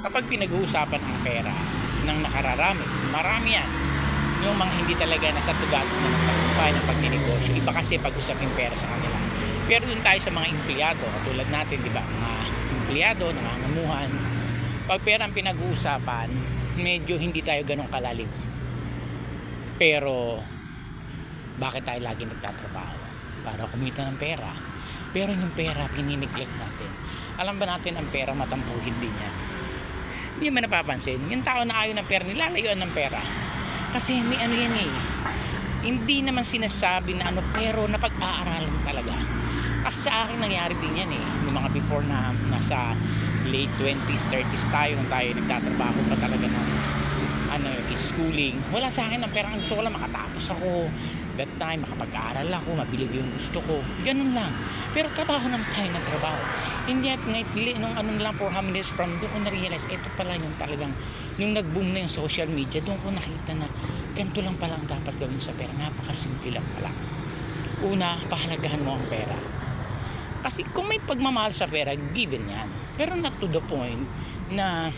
Kapag pinag-uusapan ang pera ng nakararami, marami yan. Yung mga hindi talaga nasa tugatong na nagtagumpay ng pagninegosyo, iba kasi pag-usapin pera sa kanila. Pero dun tayo sa mga empleyado, katulad natin, di ba, mga empleyado, nangangamuhan, pag pera ang pinag-uusapan, medyo hindi tayo ganun kalalim. Pero bakit tayo lagi nagtatrabaho? Para kumita ng pera. Pero yung pera pininiglect natin. Alam ba natin ang pera matampuhin din yan? Hindi mo napapansin, yung tao na ayaw ng pera, nilalayuan ng pera. Kasi may ano yan eh, hindi naman sinasabi na ano, pero napag-aaralan talaga. Kasi sa akin nangyari din yan eh, yung mga before na nasa late 20s, 30s tayo, nung tayo nagtatrabaho pa talaga ng schooling. Wala sa akin ang pera, ang gusto ko lang makatapos ako that time, makapag-aaral ako, mabili yung gusto ko, ganun lang. Pero trabaho naman tayo ng trabaho. Hindi at nung ano lang for how many years from doon ko na-realize, ito pala yung talagang nung nag-boom na yung social media, doon ko nakita na ganito lang pala ang dapat gawin sa pera. Napakasimple lang pala. Una, pahalagahan mo ang pera. Kasi kung may pagmamahal sa pera, given yan. Pero not to the point na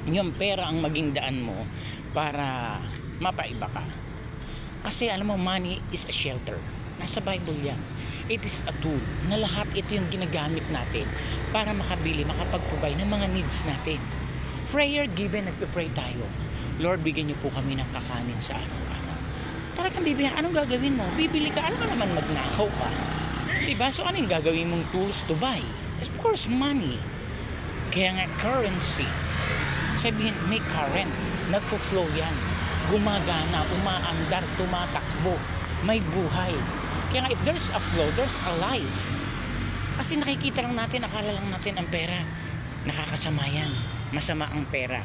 yung pera ang maging daan mo para mapaiba ka. Kasi alam mo, money is a shelter. Nasa Bible yan. It is a tool na lahat ito yung ginagamit natin para makabili, makapag-provide ng mga needs natin. Prayer given, nagpe-pray tayo. Lord, bigyan niyo po kami ng kakanin sa araw-araw. Talagang bibigyan, anong gagawin mo? Bibili ka, alam mo naman magnakaw ka. Diba? So anong gagawin mong tools to buy? Of course, money. Kaya nga, currency. Sabihin, may current. Nagpo-flow yan. Gumagana, umaandar, tumatakbo. May buhay. Kaya nga, if there's a flow, there's a life. Kasi nakikita lang natin, akala lang natin ang pera. Nakakasama yan. Masama ang pera.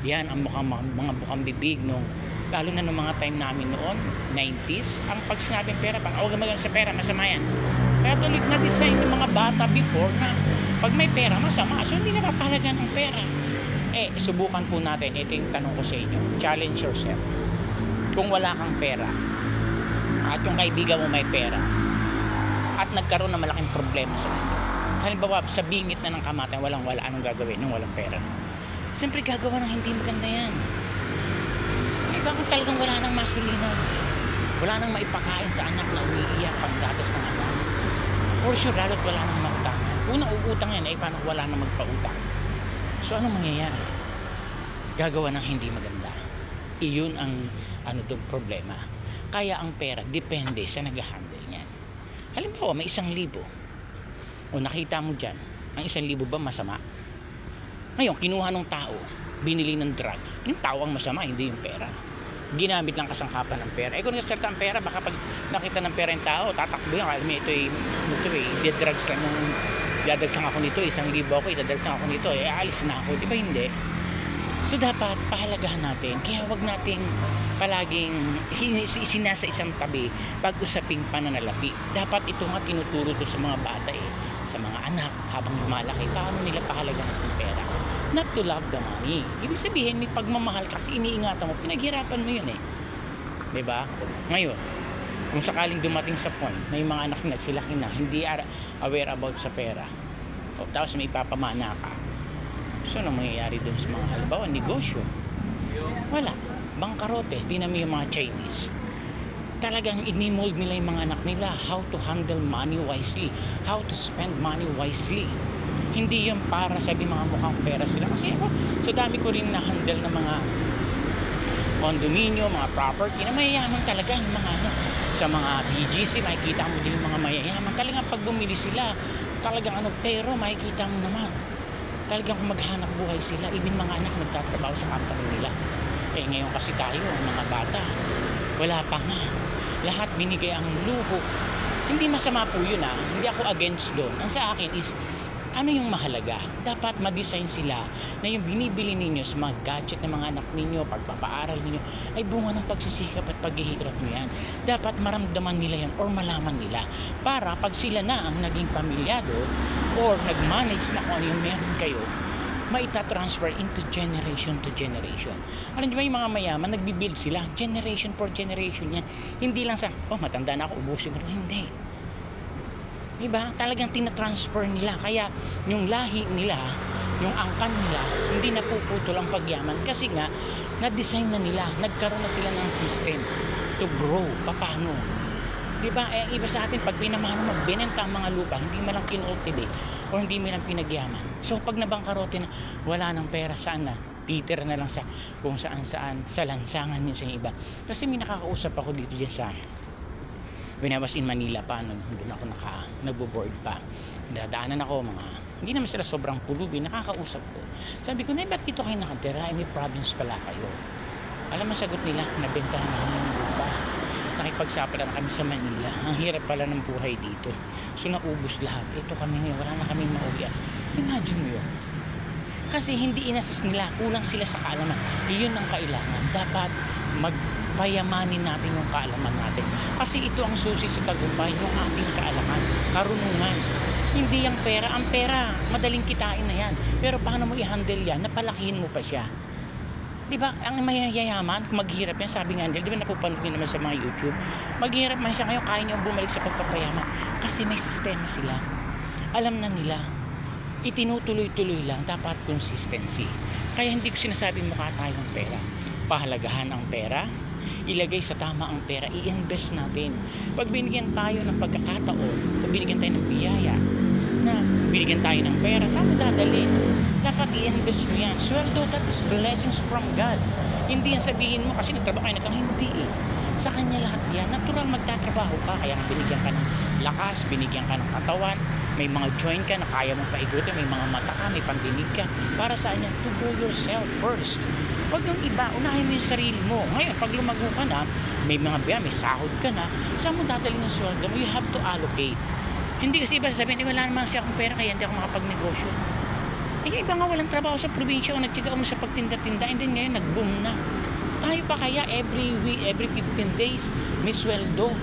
Yan ang mga bukang bibig nung lalo na nung mga time namin noon 90s, ang pag sinabing pera, pang huwag maganda sa pera, masama yan. Kaya tuloy na design ng mga bata before na pag may pera, masama. So hindi na napahalagan ang pera. Subukan po natin, ito yung tanong ko sa inyo, challenge yourself. Kung wala kang pera at yung kaibigan mo may pera at nagkaroon ng malaking problema sa inyo, halimbawa sa bingit na ng kamatayan, walang-wala, anong gagawin nung walang pera? Siyempre gagawa ng hindi maganda yan. Bakit talagang wala nang masulino, wala nang maipakain sa anak na umiiyak pagdatos ng anak, for sure lalo't wala nang mautangan. Unang uutang yan, paano wala nang magpautang? So anong mangyayari? Gagawa ng hindi maganda. Iyon ang problema. Kaya ang pera depende sa nag-handle niyan. Halimbawa may 1,000 o nakita mo dyan, ang 1,000 ba masama? Ngayon kinuha ng tao, binili ng drugs, yung tao ang masama, hindi yung pera. Ginamit lang kasangkapan ng pera. Kung nasasarta ang pera, baka pag nakita ng pera yung tao, tatakbo yan. Alam mo, drugs lang yung dadagsan ako nito, 1,000 ako, idadagsan ako nito, alis na ako, di ba hindi? So dapat pahalagahan natin, kaya wag nating palaging isinasa isang tabi pag usaping pananalapi. Dapat ito nga tinuturo to sa mga bata sa mga anak habang lumalaki, paano nila pahalagahan ng pera. Not to love the money. Ibig sabihin, may pagmamahal kasi iniingatan mo, pinaghirapan mo yun diba? Ngayon, kung sakaling dumating sa point na yung mga anak nagsilaki na hindi aware about sa pera, tapos may ipapamana ka, so ano mangyayari dun sa mga halimbawa negosyo? Wala, bangkarote. Di namin yung mga Chinese, talagang inimold nila yung mga anak nila how to handle money wisely, how to spend money wisely. Hindi yung para sabi mga mukhang pera sila. Kasi ako, so dami ko rin na-handle ng mga condominium, mga property na mayayaman talaga yung mga sa mga BGC, makikita mo din yung mga mayayaman. Talagang pag bumili sila, talagang pero makikita mo naman. Talagang kung maghanap buhay sila, even mga anak nagtatrabaho sa company nila. Ngayon kasi tayo, mga bata, wala pa nga. Lahat binigay ang luho. Hindi masama po yun Hindi ako against doon. Ang sa akin is, ano yung mahalaga? Dapat ma-design sila na yung binibili ninyo sa mga gadget ng mga anak ninyo, pagpapaaral ninyo, ay bunga ng pagsisikap at paghihirap nyo yan. Dapat maramdaman nila yan or malaman nila para pag sila na ang naging pamilyado or nag-manage na kung ano yung meron kayo, maita-transfer into generation to generation. Alam niyo ba yung mga mayaman, nagbibuild sila, generation for generation yan. Hindi lang sa, matanda na ako, ubusin ko. Hindi. Diba? Talagang tinatransfer nila. Kaya yung lahi nila yung angkan nila, hindi napuputol ang pagyaman kasi nga na-design na nila, nagkaroon na sila ng system to grow. Paano? Diba? Iba sa atin, pag pinamano mo, binenta ang mga lupa, hindi mo lang kinultivate o hindi mo lang pinagyaman. So pag nabangkarote na, wala ng pera, saan na? Peter na lang sa kung saan sa lansangan niya sa iba. Kasi may nakakausap ako dito dyan sa when I was in Manila pa, doon ako nagbo-board pa. Dadaanan ako hindi naman sila sobrang pulubi, nakakausap ko. Sabi ko, ba't dito kayo nakatira? May province pala kayo. Alam mo sagot nila, nabentahan namin ng lupa. Nakipagsapala na kami sa Manila. Ang hirap pala ng buhay dito. So naubos lahat. Ito kami ngayon, wala na kaming mauwian. Imagine mo yun. Kasi hindi inassist nila, kulang sila sa kaalaman. Iyon ang kailangan. Dapat magpayamanin natin yung kaalaman natin. Kasi ito ang susi sa tagumpay, yung ating kaalaman, karunungan. Hindi yung pera. Ang pera, madaling kitain na yan. Pero paano mo i-handle yan? Napalakihin mo pa siya. Diba? Ang mayayaman, maghirap yan. Sabi nga nila, di ba napupanood din naman sa mga YouTube? Maghirap man siya ngayon, kaya niyo bumalik sa pagpapayaman. Kasi may sistema sila. Alam na nila. Itinutuloy-tuloy lang. Dapat consistency. Kaya hindi ko sinasabi mukha tayong pera. Pahalagahan ang pera. Ilagay sa tama ang pera. I-invest natin. Pag binigyan tayo ng pagkakataon, pag binigyan tayo ng biyaya, na binigyan tayo ng pera, saan mo dadalhin? Dapat i-invest mo yan. Sweldo, that is blessings from God. Hindi yan sabihin mo kasi nagtrabaho kayo hindi eh. Sa kanya lahat yan. Natural magtatrabaho ka, kaya binigyan ka ng lakas, binigyan ka ng katawan, may mga joint ka na kaya mong paigutin, may mga mata ka, may pandinig ka. Para sa kanya, to go yourself first. Pag yung iba, unahin mo yung sarili mo. Ngayon, pag lumago ka na, may mga biya, may sahod ka na, saan mo dadalhin ng sweldo mo? You have to allocate. Hindi kasi iba sasabihin, wala naman siya akong pera kaya hindi ako makapagnegosyo. Yung iba nga walang trabaho sa probinsya o nagtiga mo sa pagtinda-tinda and then ngayon nag-boom na. Tayo pa kaya every week, every 15 days may sweldo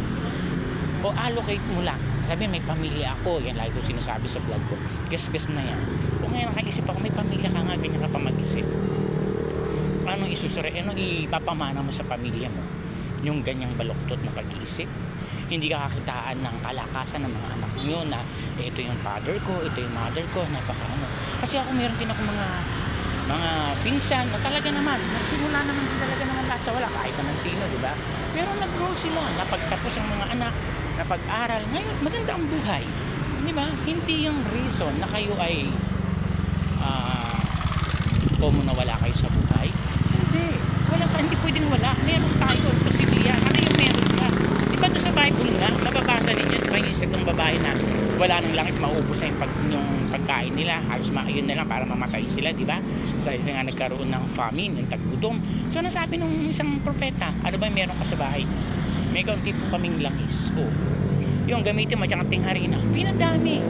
o allocate mo lang. Sabi may pamilya ako, yan lagi ko sinasabi sa vlog ko. Gas-gas na yan. Kung ngayon nakaisip ako, may pamilya ka nga, ganyan ka pa mag-isip. Anong ipapamana mo sa pamilya mo? Yung ganyang baluktot na pag-iisip. Hindi ka kakitaan ng kalakasan ng mga anak nyo na ito yung father ko, ito yung mother ko, napakaano. Kasi ako meron din ako mga pinsan na talaga naman, nagsimula naman din talaga naman lahat sa wala, kahit naman sino, di ba? Pero nag-grow sila, napagtapos ang mga anak, napag-aral, ngayon maganda ang buhay. Di ba? Hindi yung reason na kayo ay kung nawala kayo sa buhay. Hindi pwedeng wala. Meron tayo, posibilidad. Ano yung meron ka? Diba ito sa Bible nga, mababasa ninyo, diba yung isa kong babae na wala nang langit, maubos na yung pagkain nila, halos yun na lang para mamatay sila, diba? Sa nga nagkaroon ng famine, yung taggutom. So nasabi nung isang propeta, ano ba yung meron ka sa bahay? May kaunti po kaming langis. Yung gamitin mo dyan ating harina, pinadami.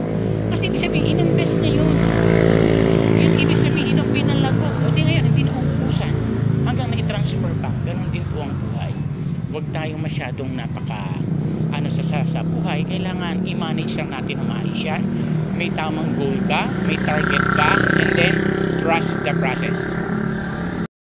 Kasi ibig sabihin, in-invest niya yun. Yung ibig sabihin, yung pinalago. O di ngayon, hindi na uubusan. Hanggang may-transfer pa. Ganon din po ang buhay. Huwag tayong masyadong sa buhay. Kailangan i-manage lang natin ang maayos yan. May tamang goal ka, may target ka, and then trust the process.